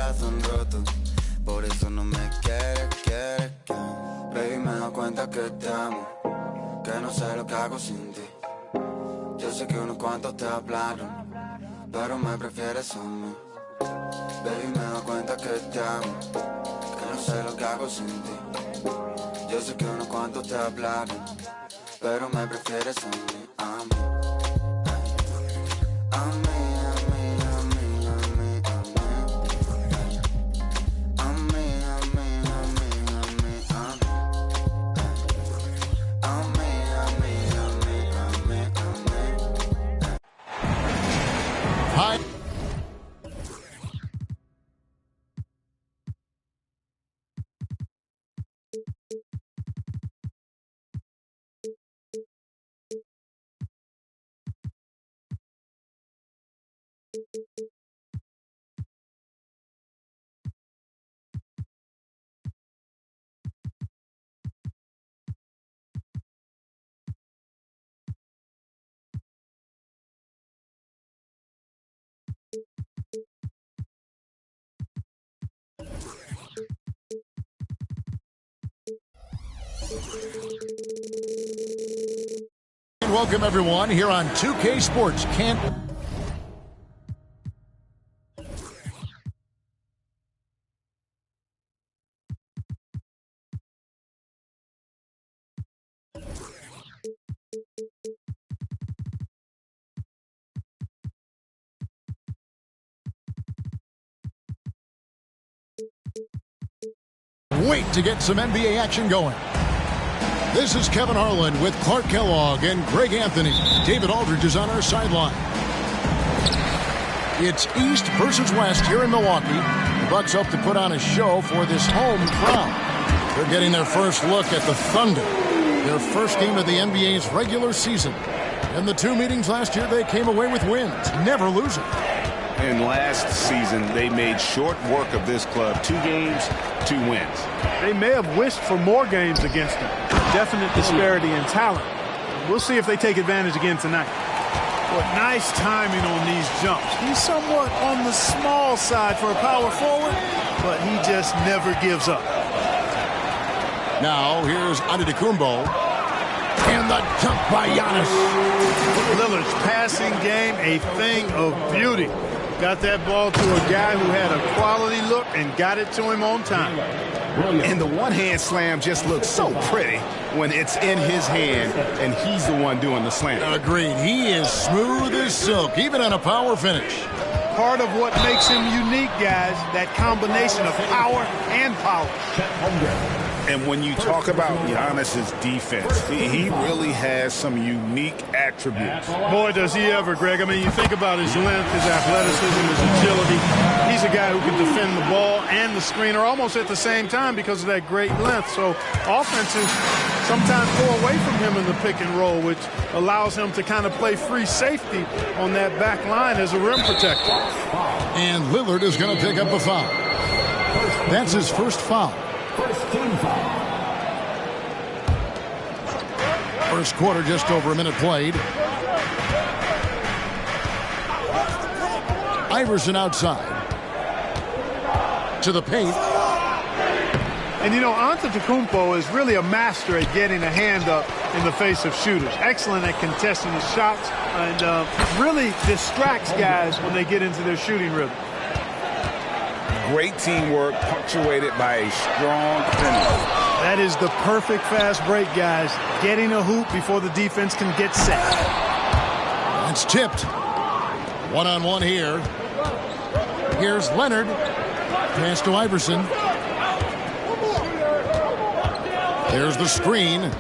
corazón roto, por eso no me quieres. Baby, me doy cuenta que te amo, que no sé lo que hago sin ti. Yo sé que unos cuantos te hablaron, pero me prefieres a mí. Baby, me doy cuenta que te amo, que no sé lo que hago sin ti. Yo sé que unos cuantos te hablaron, pero me prefieres a mí, a mí. A mí. Welcome everyone here on 2K Sports. Wait to get some NBA action going. This is Kevin Harlan with Clark Kellogg and Greg Anthony. David Aldridge is on our sideline. It's East versus West here in Milwaukee. The Bucks hope to put on a show for this home crowd. They're getting their first look at the Thunder, their first game of the NBA's regular season. In the two meetings last year, they came away with wins, never losing. And last season, they made short work of this club. 2 games, 2 wins. They may have wished for more games against them. Definite disparity in talent. We'll see if they take advantage again tonight. But nice timing on these jumps. He's somewhat on the small side for a power forward, but he just never gives up. Now, here's Antetokounmpo. And the dunk by Giannis. Lillard's passing game, a thing of beauty. Got that ball to a guy who had a quality look and got it to him on time. And the one-hand slam just looks so pretty when it's in his hand and he's the one doing the slam. Agreed. He is smooth as silk, even on a power finish. Part of what makes him unique, guys, that combination of power and power. And when you talk about Giannis's defense, he really has some unique attributes. Boy, does he ever, Greg. I mean, you think about his length, his athleticism, his agility. He's a guy who can defend the ball and the screener almost at the same time because of that great length. So offenses sometimes go away from him in the pick and roll, which allows him to kind of play free safety on that back line as a rim protector. And Lillard is going to pick up a foul. That's his first foul. First team foul. First quarter, just over a minute played. Iverson outside. To the paint. And you know, Antetokounmpo is really a master at getting a hand up in the face of shooters. Excellent at contesting his shots and really distracts guys when they get into their shooting rhythm. Great teamwork punctuated by a strong finish. That is the perfect fast break, guys. Getting a hoop before the defense can get set. It's tipped. One-on-one here. Here's Leonard. Pass to Iverson. There's the screen. And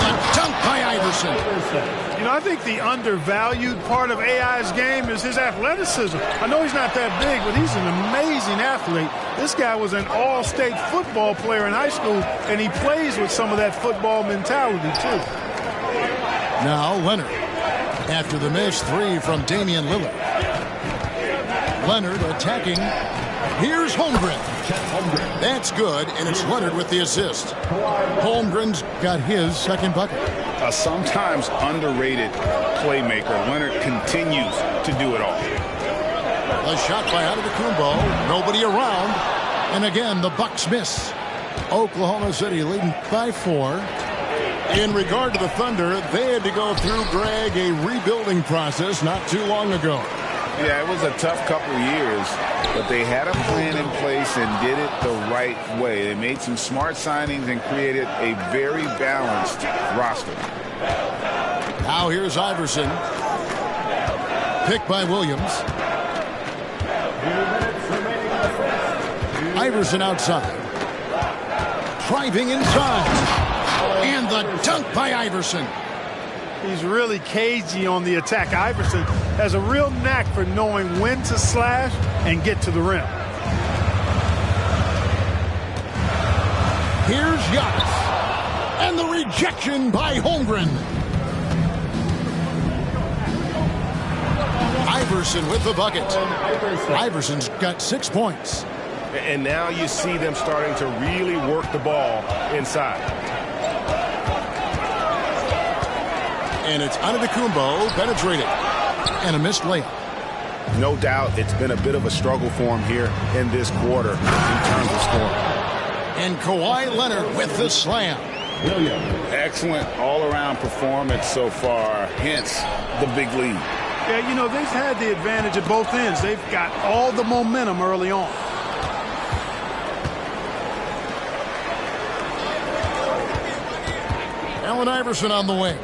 the dunk by Iverson. You know, I think the undervalued part of AI's game is his athleticism. I know he's not that big, but he's an amazing athlete. This guy was an all-state football player in high school, and he plays with some of that football mentality, too. Now Leonard. After the missed three from Damian Lillard. Leonard attacking. Here's Holmgren. That's good, and it's Leonard with the assist. Holmgren's got his second bucket. A sometimes underrated playmaker. Leonard continues to do it all. The shot by Antetokounmpo. Nobody around. And again, the Bucks miss. Oklahoma City leading by 4. In regard to the Thunder, they had to go through, Greg, a rebuilding process not too long ago. Yeah, it was a tough couple of years, but they had a plan in place and did it the right way. They made some smart signings and created a very balanced roster. Now here's Iverson. Picked by Williams. Iverson outside. Driving inside. And the dunk by Iverson. He's really cagey on the attack. Iverson has a real knack for knowing when to slash and get to the rim. Here's Giannis. And the rejection by Holmgren. Iverson with the bucket. Iverson's got 6 points. And now you see them starting to really work the ball inside. And it's Antetokounmpo penetrating. And a missed layup. No doubt it's been a bit of a struggle for him here in this quarter in terms of scoring. And Kawhi Leonard with the slam. Excellent all-around performance so far, hence the big lead. Yeah, you know, they've had the advantage at both ends. They've got all the momentum early on. Allen Iverson on the wing.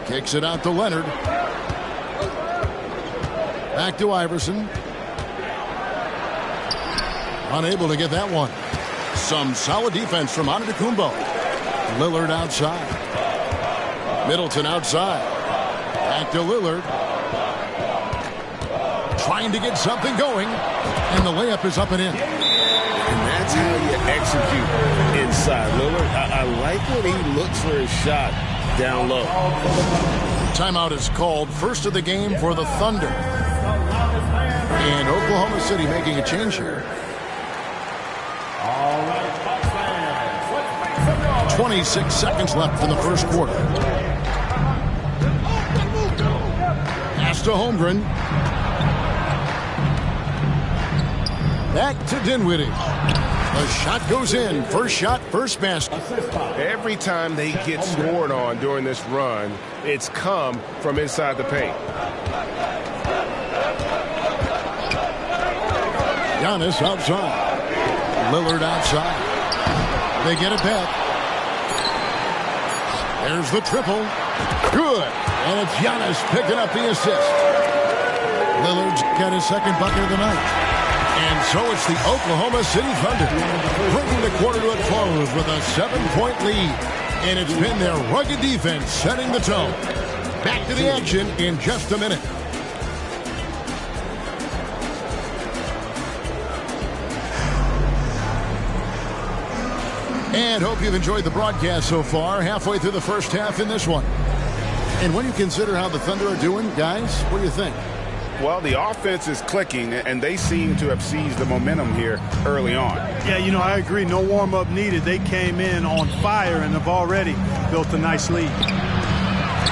Kicks it out to Leonard. Back to Iverson. Unable to get that one. Some solid defense from Antetokounmpo. Lillard outside. Middleton outside. Back to Lillard. Trying to get something going. And the layup is up and in. And that's how you execute inside. Lillard, I like when he looks for his shot down low. Timeout is called. First of the game for the Thunder. And Oklahoma City making a change here. 26 seconds left in the first quarter. Pass to Holmgren. Back to Dinwiddie. The shot goes in. First shot, first basket. Every time they get scored on during this run, it's come from inside the paint. Giannis outside. Lillard outside. They get it back. There's the triple. Good. And it's Giannis picking up the assist. Lillard's got his second bucket of the night. And so it's the Oklahoma City Thunder bringing the quarter to a close with a 7-point lead. And it's been their rugged defense setting the tone. Back to the action in just a minute. And hope you've enjoyed the broadcast so far. Halfway through the first half in this one. And when you consider how the Thunder are doing, guys, what do you think? Well, the offense is clicking, and they seem to have seized the momentum here early on. Yeah, you know, I agree. No warm-up needed. They came in on fire and have already built a nice lead.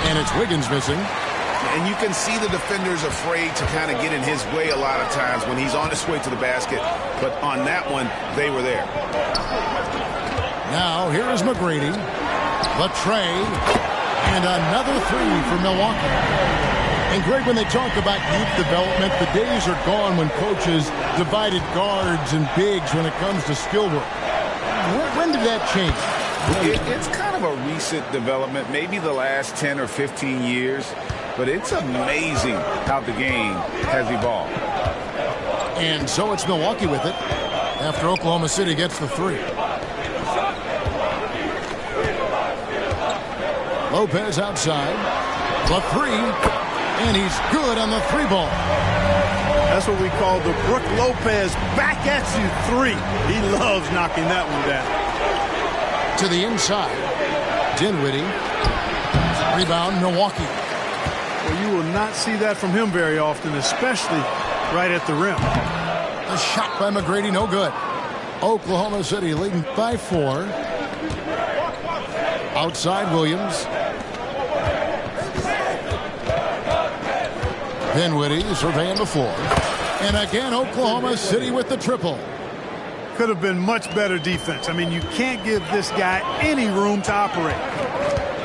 And it's Wiggins missing. And you can see the defenders afraid to kind of get in his way a lot of times when he's on his way to the basket. But on that one, they were there. Now, here is McGrady. The tray. And another three for Milwaukee. And, Greg, when they talk about youth development, the days are gone when coaches divided guards and bigs when it comes to skill work. When did that change? It's kind of a recent development, maybe the last 10 or 15 years. But it's amazing how the game has evolved. And so it's Milwaukee with it after Oklahoma City gets the three. Lopez outside. The three. And he's good on the three ball. That's what we call the Brook Lopez back at you three. He loves knocking that one down. To the inside. Dinwiddie. Rebound, Milwaukee. Well, you will not see that from him very often, especially right at the rim. A shot by McGrady, no good. Oklahoma City leading by 4. Outside Williams. Dinwiddie surveying the floor. And again, Oklahoma City with the triple. Could have been much better defense. I mean, you can't give this guy any room to operate.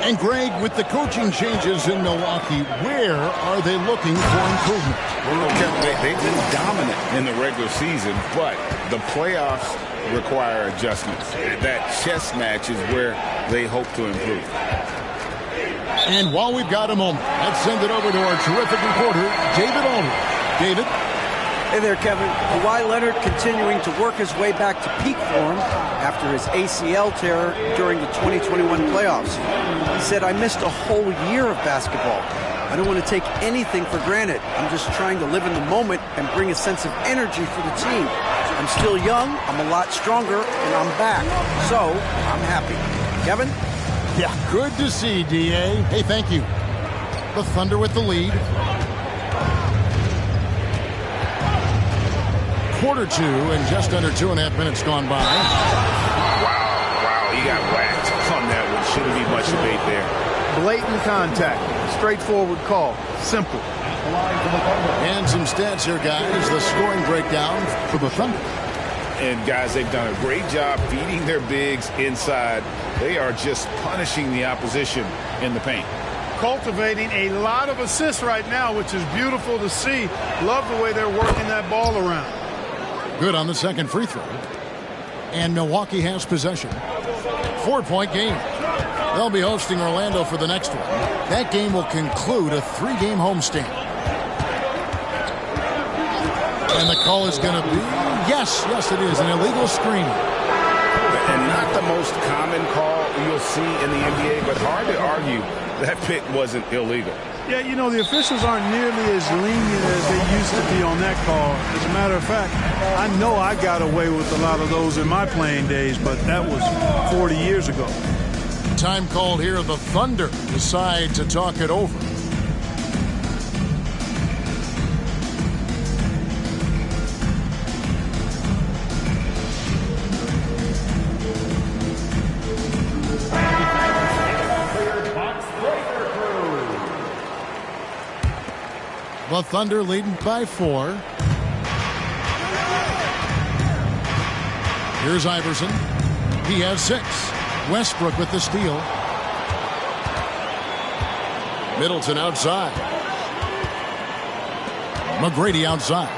And Greg, with the coaching changes in Milwaukee, where are they looking for improvement? Well, they've been dominant in the regular season, but the playoffs require adjustments. That chess match is where they hope to improve. And while we've got a moment, let's send it over to our terrific reporter, David Aldridge. David? Hey there, Kevin. Kawhi Leonard continuing to work his way back to peak form after his ACL tear during the 2021 playoffs. He said, I missed a whole year of basketball. I don't want to take anything for granted. I'm just trying to live in the moment and bring a sense of energy for the team. I'm still young, I'm a lot stronger, and I'm back. So, I'm happy. Kevin? Yeah, good to see, D.A. Hey, thank you. The Thunder with the lead. Quarter two and just under 2.5 minutes gone by. Wow, he got whacked on that one. Shouldn't be much debate there. Blatant contact. Straightforward call. Simple. And some stats here, guys. The scoring breakdown for the Thunder. And, guys, they've done a great job feeding their bigs inside. They are just punishing the opposition in the paint. Cultivating a lot of assists right now, which is beautiful to see. Love the way they're working that ball around. Good on the second free throw. And Milwaukee has possession. 4-point game. They'll be hosting Orlando for the next one. That game will conclude a 3-game homestand. And the call is going to be, yes, it is, an illegal screen. And not the most common call you'll see in the NBA, but hard to argue that pick wasn't illegal. Yeah, you know, the officials aren't nearly as lenient as they used to be on that call. As a matter of fact, I know I got away with a lot of those in my playing days, but that was 40 years ago. Time called here. The Thunder decide to talk it over. The Thunder leading by 4. Here's Iverson. He has 6. Westbrook with the steal. Middleton outside. McGrady outside.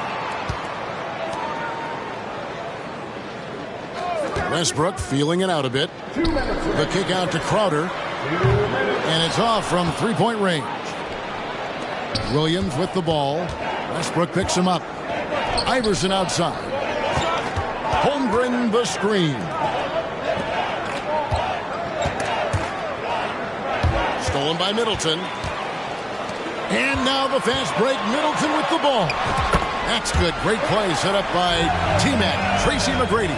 Westbrook feeling it out a bit. The kick out to Crowder. And it's off from 3-point range. Williams with the ball. Westbrook picks him up. Iverson outside. Holmgren the screen. Stolen by Middleton. And now the fast break. Middleton with the ball. That's good. Great play set up by T-Mac, Tracy McGrady.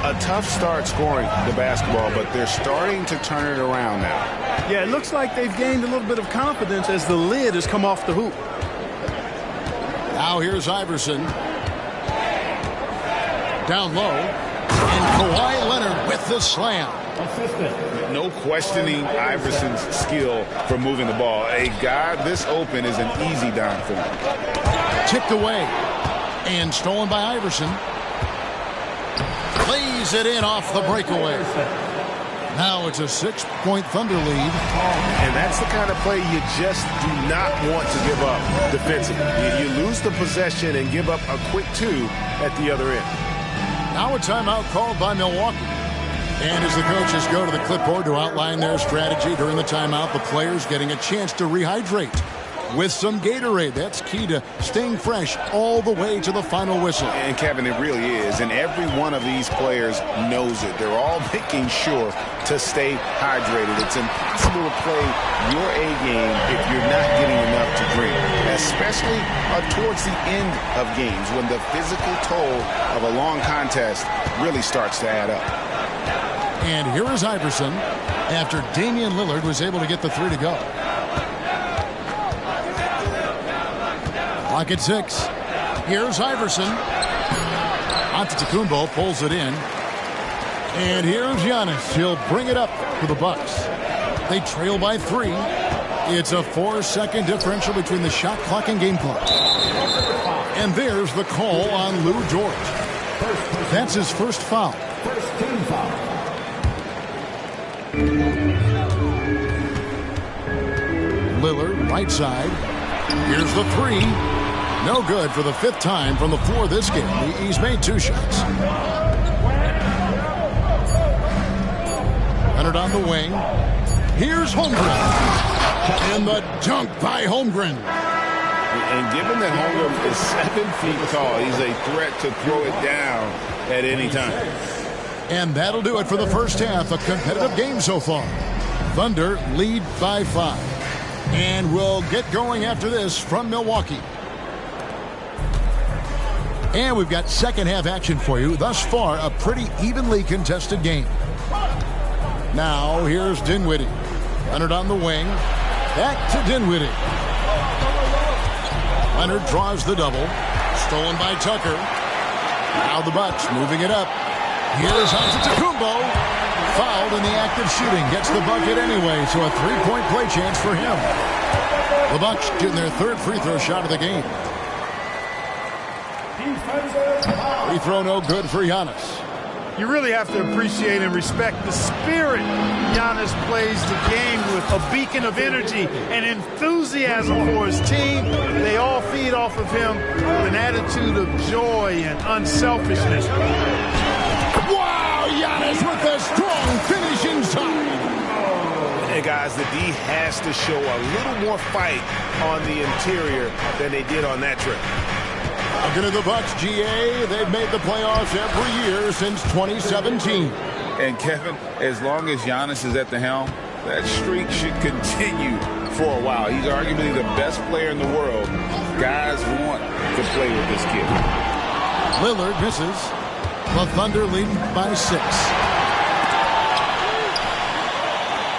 A tough start scoring the basketball, but they're starting to turn it around now. Yeah, it looks like they've gained a little bit of confidence as the lid has come off the hoop. Now here's Iverson. Down low. And Kawhi Leonard with the slam. No questioning Iverson's skill for moving the ball. A guy this open is an easy dime for him. Tipped away. And stolen by Iverson. Plays it in off the breakaway. Now it's a 6-point Thunder lead. And that's the kind of play you just do not want to give up defensively. You lose the possession and give up a quick 2 at the other end. Now a timeout called by Milwaukee. And as the coaches go to the clipboard to outline their strategy during the timeout, the players getting a chance to rehydrate with some Gatorade. That's key to staying fresh all the way to the final whistle. And, Kevin, it really is. And every one of these players knows it. They're all making sure to stay hydrated. It's impossible to play your A game if you're not getting enough to drink, especially towards the end of games when the physical toll of a long contest really starts to add up. And here is Iverson after Damian Lillard was able to get the 3 to go. Clock at 6. Here's Iverson. Antetokounmpo pulls it in. And here's Giannis. He'll bring it up for the Bucks. They trail by 3. It's a 4-second differential between the shot clock and game clock. And there's the call on Lou George. That's his first foul. First team foul. Lillard, right side. Here's the three. No good for the 5th time from the floor this game. He's made 2 shots. Leonard on the wing. Here's Holmgren. And the dunk by Holmgren. And given that Holmgren is 7 feet tall, he's a threat to throw it down at any time. And that'll do it for the first half. A competitive game so far. Thunder lead by 5. And we'll get going after this from Milwaukee. And we've got second half action for you. Thus far, a pretty evenly contested game. Now, here's Dinwiddie. Leonard on the wing. Back to Dinwiddie. Leonard draws the double. Stolen by Tucker. Now the Bucks moving it up. Here's Antetokounmpo. Fouled in the act of shooting. Gets the bucket anyway, so a 3-point play chance for him. The Bucks getting their 3rd free throw shot of the game. Free throw no good for Giannis. You really have to appreciate and respect the spirit Giannis plays the game with. A beacon of energy and enthusiasm for his team. They all feed off of him with an attitude of joy and unselfishness. Wow, Giannis with a strong finish inside. Hey, guys, the D has to show a little more fight on the interior than they did on that trip. Looking at the Bucks, GA, they've made the playoffs every year since 2017. And, Kevin, as long as Giannis is at the helm, that streak should continue for a while. He's arguably the best player in the world. Guys want to play with this kid. Lillard misses. The Thunder leading by 6.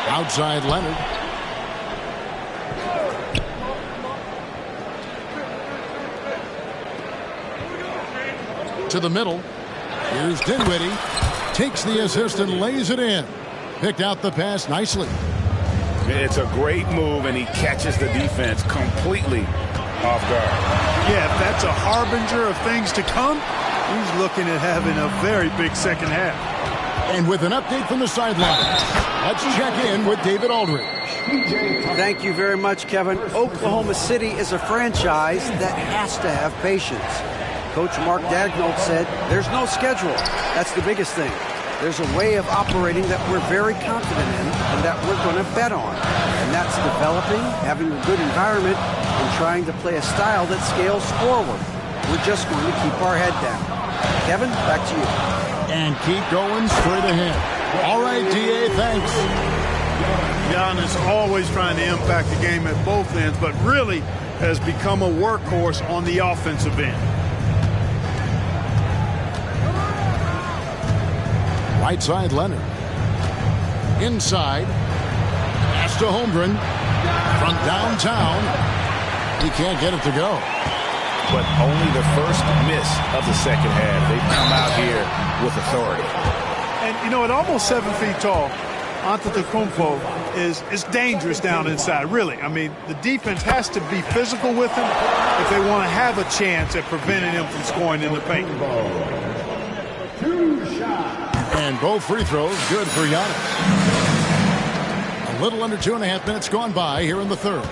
Outside Leonard. To the middle. Here's Dinwiddie. Takes the assist and lays it in. Picked out the pass nicely. It's a great move, and he catches the defense completely off guard. Yeah, if that's a harbinger of things to come, he's looking at having a very big second half. And with an update from the sideline, let's check in with David Aldridge. Thank you very much, Kevin. Oklahoma City is a franchise that has to have patience. Coach Mark Daigneault said, there's no schedule. That's the biggest thing. There's a way of operating that we're very confident in and that we're going to bet on. And that's developing, having a good environment, and trying to play a style that scales forward. We're just going to keep our head down. Kevin, back to you. And keep going straight ahead. All right, DA, thanks. Giannis always trying to impact the game at both ends, but really has become a workhorse on the offensive end. Right side, Leonard. Inside. Pass to Holmgren. From downtown. He can't get it to go. But only the first miss of the second half. They come out here with authority. And, you know, at almost 7 feet tall, Antetokounmpo is dangerous down inside, really. I mean, the defense has to be physical with him if they want to have a chance at preventing him from scoring in the paint. And both free throws good for Giannis. A little under 2.5 minutes gone by here in the third.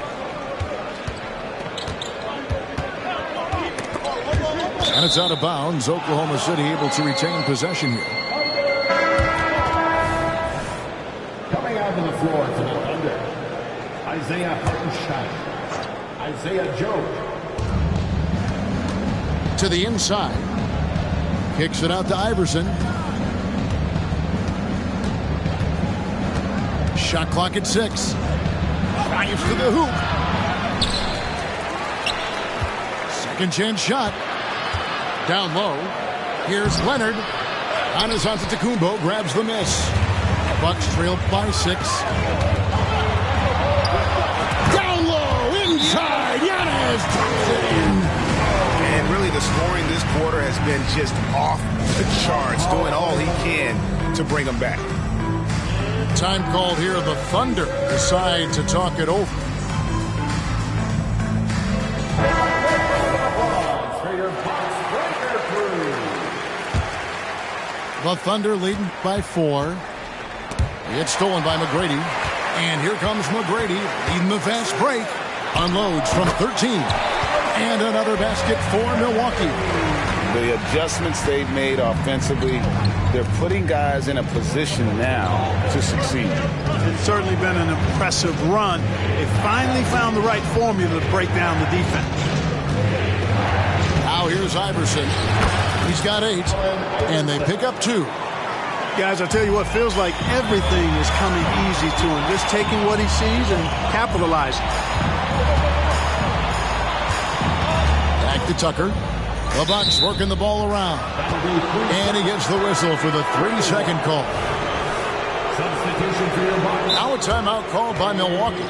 And it's out of bounds. Oklahoma City able to retain possession here. Coming out on the floor for the Thunder, Isaiah Hartenstein, Isaiah Joe. To the inside. Kicks it out to Iverson. Shot clock at 6. Drives to the hoop. Second chance shot. Down low. Here's Leonard. Giannis Antetokounmpo grabs the miss. Bucks trail by 6. Down low. Inside. Giannis drops it in. And really the scoring this quarter has been just off the charts, doing all he can to bring them back. Time called here. The Thunder decide to talk it over. The Thunder leading by 4. It's stolen by McGrady. And here comes McGrady leading the fast break. Unloads from 13. And another basket for Milwaukee. The adjustments they've made offensively, they're putting guys in a position now to succeed. It's certainly been an impressive run. They finally found the right formula to break down the defense. Now here's Iverson. He's got 8. And they pick up 2. Guys, I tell you what, feels like everything is coming easy to him. Just taking what he sees and capitalizing. Back to Tucker. The Bucks working the ball around. And he gets the whistle for the 3-second call. Now a timeout called by Milwaukee.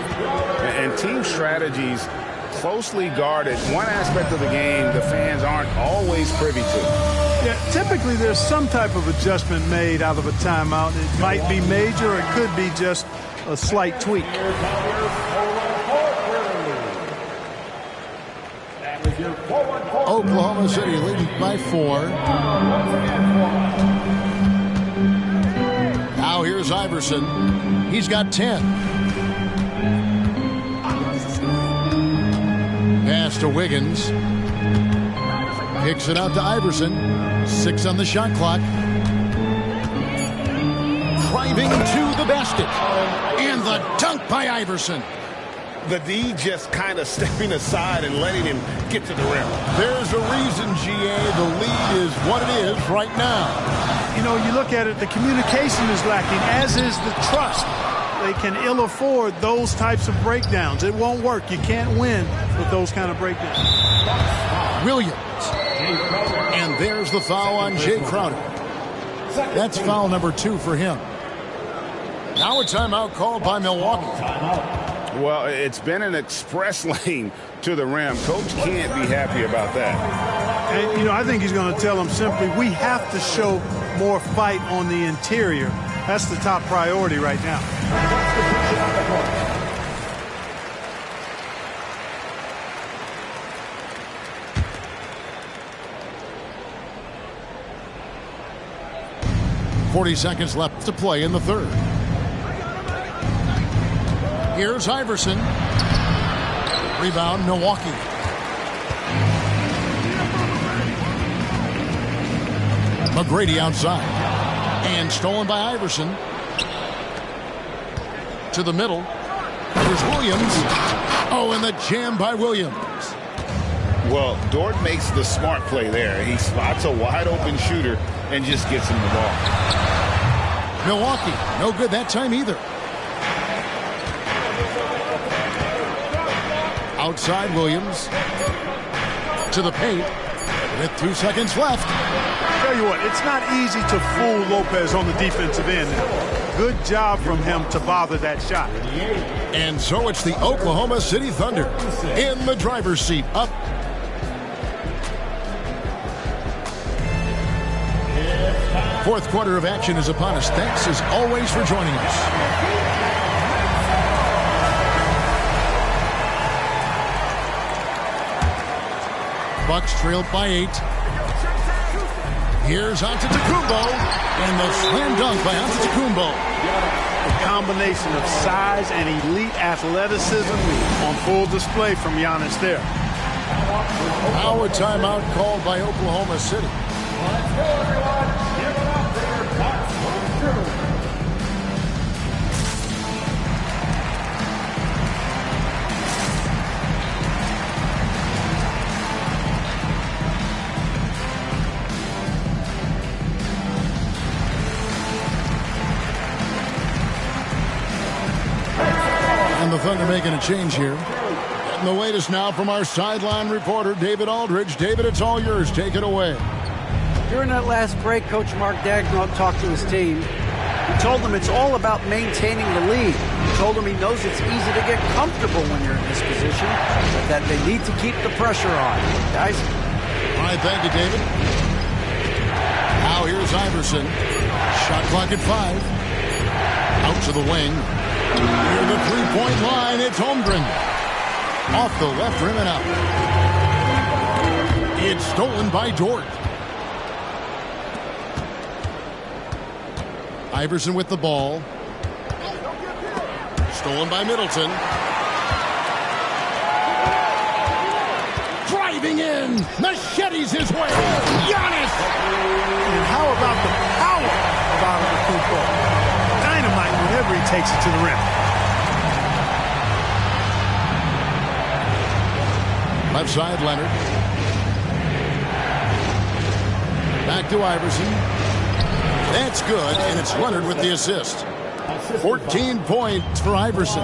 And team strategies closely guarded. One aspect of the game the fans aren't always privy to. Yeah, typically there's some type of adjustment made out of a timeout. It might be major, or it could be just a slight tweak. Oklahoma City leading by 4. Now here's Iverson. He's got 10. Pass to Wiggins. Kicks it out to Iverson. 6 on the shot clock. Driving to the basket. And the dunk by Iverson. The D just kind of stepping aside and letting him get to the rim. There's a reason, GA. The lead is what it is right now. You know, you look at it, the communication is lacking, as is the trust. They can ill afford those types of breakdowns. It won't work. You can't win with those kind of breakdowns. Williams. And there's the foul on Jay Crowder. That's foul number 2 for him. Now a timeout called by Milwaukee. Well, it's been an express lane to the rim. Coach can't be happy about that. And, you know, I think he's going to tell them simply, we have to show more fight on the interior. That's the top priority right now. .40 seconds left to play in the third. Here's Iverson. Rebound, Milwaukee. McGrady outside. And stolen by Iverson. To the middle. Here's Williams. Oh, and the jam by Williams. Well, Dort makes the smart play there. He spots a wide open shooter and just gets him the ball. Milwaukee, no good that time either. Outside Williams. To the paint. With 2 seconds left. Tell you what, it's not easy to fool Lopez on the defensive end. Good job from him to bother that shot. And so it's the Oklahoma City Thunder in the driver's seat, up. Fourth quarter of action is upon us. Thanks as always for joining us. Bucks trailed by 8. Here's Antetokounmpo, and the slam dunk by Antetokounmpo. A combination of size and elite athleticism on full display from Giannis there. Now a timeout called by Oklahoma City. Let's go, everyone. Give it up there. Bucks on 2. And the Thunder making a change here. And the latest now from our sideline reporter, David Aldridge. David, it's all yours. Take it away. During that last break, Coach Mark Daigneault talked to his team. He told them it's all about maintaining the lead. He told them he knows it's easy to get comfortable when you're in this position, but that they need to keep the pressure on. Guys? All right, thank you, David. Now here's Iverson. Shot clock at 5. Out to the wing. Near the three-point line, it's Holmgren. Off the left rim and out. It's stolen by Dort. Iverson with the ball. Stolen by Middleton. Driving in. Machetes his way. Giannis. And how about the power of Antetokounmpo? Dynamite whenever he takes it to the rim. Left side, Leonard. Back to Iverson. That's good, and it's Leonard with the assist. 14 points for Iverson.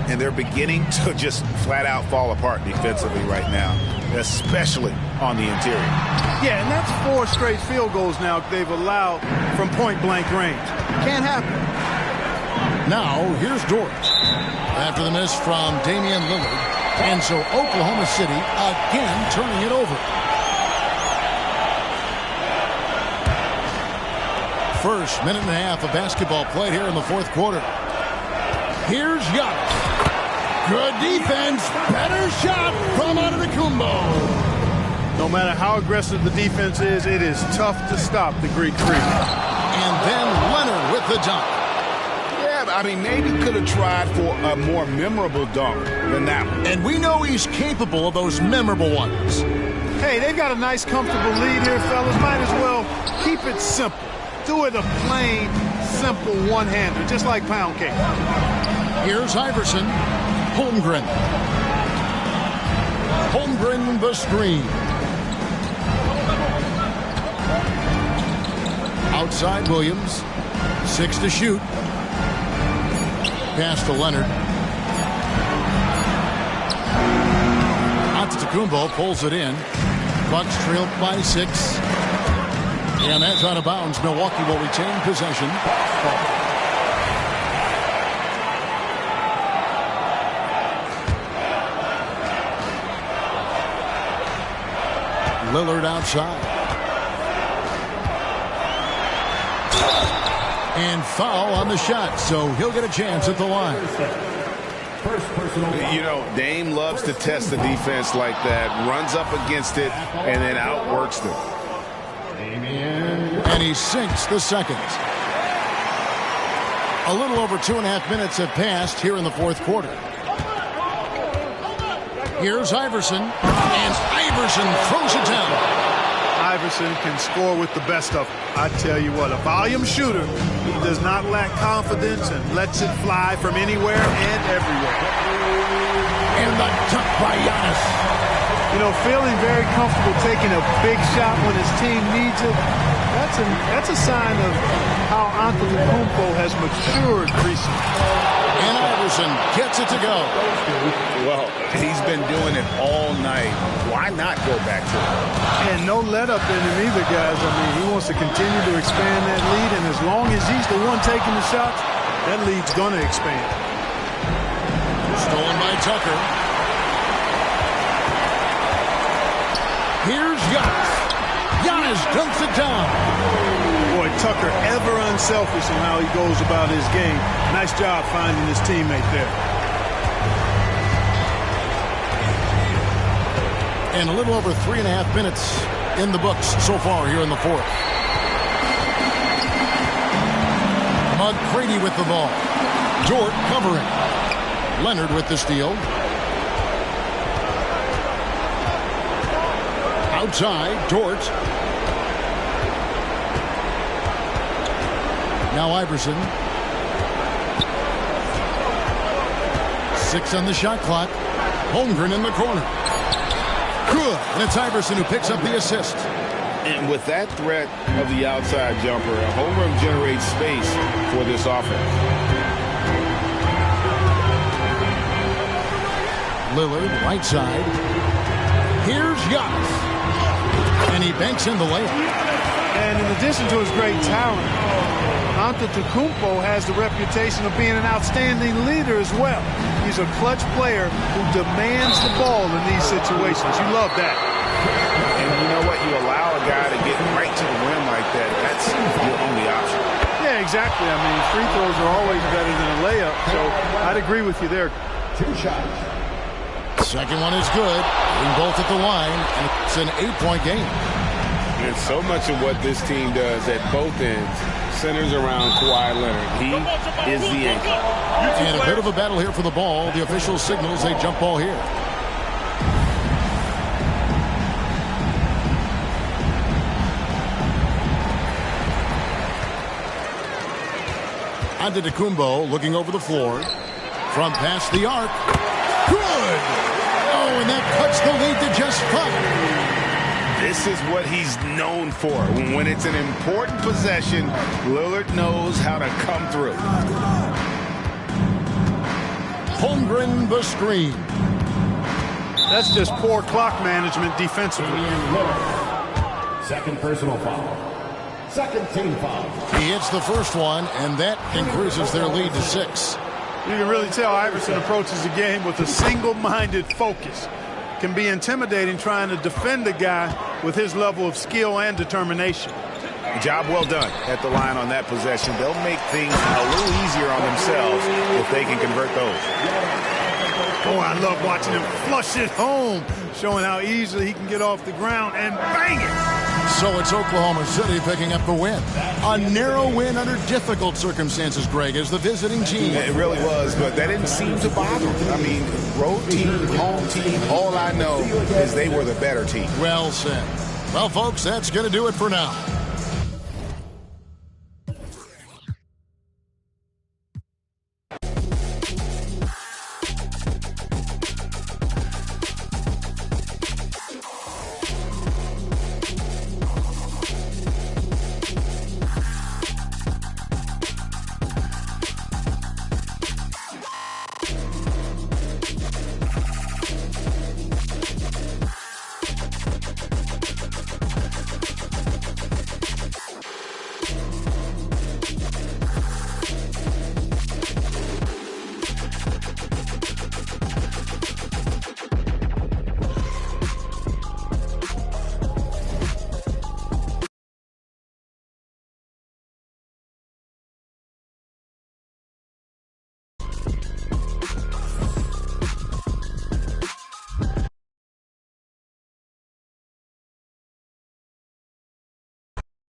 And they're beginning to just flat out fall apart defensively right now, especially on the interior. Yeah, and that's 4 straight field goals now they've allowed from point-blank range. Can't happen. Now, here's Dort. After the miss from Damian Lillard. And so Oklahoma City again turning it over. First minute and a half of basketball played here in the fourth quarter. Here's Giannis. Good defense. Better shot from Antetokounmpo. No matter how aggressive the defense is, it is tough to stop the Greek Freak. And then Leonard with the dunk. Yeah, I mean, maybe could have tried for a more memorable dunk than that one. And we know he's capable of those memorable ones. Hey, they've got a nice, comfortable lead here, fellas. Might as well keep it simple. Do it a plain, simple one-hander, just like pound cake. Here's Iverson. Holmgren. Holmgren the screen. Outside Williams. 6 to shoot. Pass to Leonard. Antetokounmpo pulls it in. Bucks trail by 6. And that's out of bounds. Milwaukee will retain possession. Lillard outside. And foul on the shot, so he'll get a chance at the line. You know, Dame loves to test the defense like that. Runs up against it and then outworks them. And he sinks the second. A little over 2.5 minutes have passed here in the fourth quarter. Here's Iverson, and Iverson throws it down. Iverson can score with the best of them. I tell you what, a volume shooter. He does not lack confidence and lets it fly from anywhere and everywhere. And the dunk by Giannis. You know, feeling very comfortable taking a big shot when his team needs it. That's a sign of how Antetokounmpo has matured recently. And Iverson gets it to go. Well, he's been doing it all night. Why not go back to it? And no let up in him either, guys. I mean, he wants to continue to expand that lead, and as long as he's the one taking the shots, that lead's going to expand. Stolen by Tucker. Here's Giannis. Giannis dumps it down. Boy, Tucker ever unselfish in how he goes about his game. Nice job finding his teammate there. And a little over 3.5 minutes in the books so far here in the fourth. McGrady with the ball. Dort covering. Leonard with the steal. Outside, Dort. Now Iverson. 6 on the shot clock. Holmgren in the corner. Good. And it's Iverson who picks up the assist. And with that threat of the outside jumper, Holmgren generates space for this offense. Lillard, right side. Here's Giannis. And he banks in the layup. And in addition to his great talent, Antetokounmpo has the reputation of being an outstanding leader as well. He's a clutch player who demands the ball in these situations. You love that. And you know what? You allow a guy to get right to the rim like that. That's your only option. Yeah, exactly. I mean, free throws are always better than a layup, so I'd agree with you there. 2 shots. Second one is good. Being both at the line, and it's an 8-point game. And so much of what this team does at both ends centers around Kawhi Leonard. He is the anchor. And a bit of a battle here for the ball. The official signals a jump ball here. Antetokounmpo looking over the floor. From past the arc. Good! Oh, and that cuts the lead to just 5. This is what he's known for. When it's an important possession, Lillard knows how to come through. Holmgren the screen. That's just poor clock management defensively. Second personal foul. Second team foul. He hits the first one, and that increases their lead to 6. You can really tell Iverson approaches the game with a single-minded focus. Can be intimidating trying to defend a guy with his level of skill and determination. Job well done at the line on that possession. They'll make things a little easier on themselves if they can convert those. Oh, I love watching him flush it home, showing how easily he can get off the ground and bang it. So it's Oklahoma City picking up the win. A narrow win under difficult circumstances, Greg, as the visiting team. It really was, but that didn't seem to bother them. I mean, road team, home team, all I know is they were the better team. Well said. Well, folks, that's going to do it for now.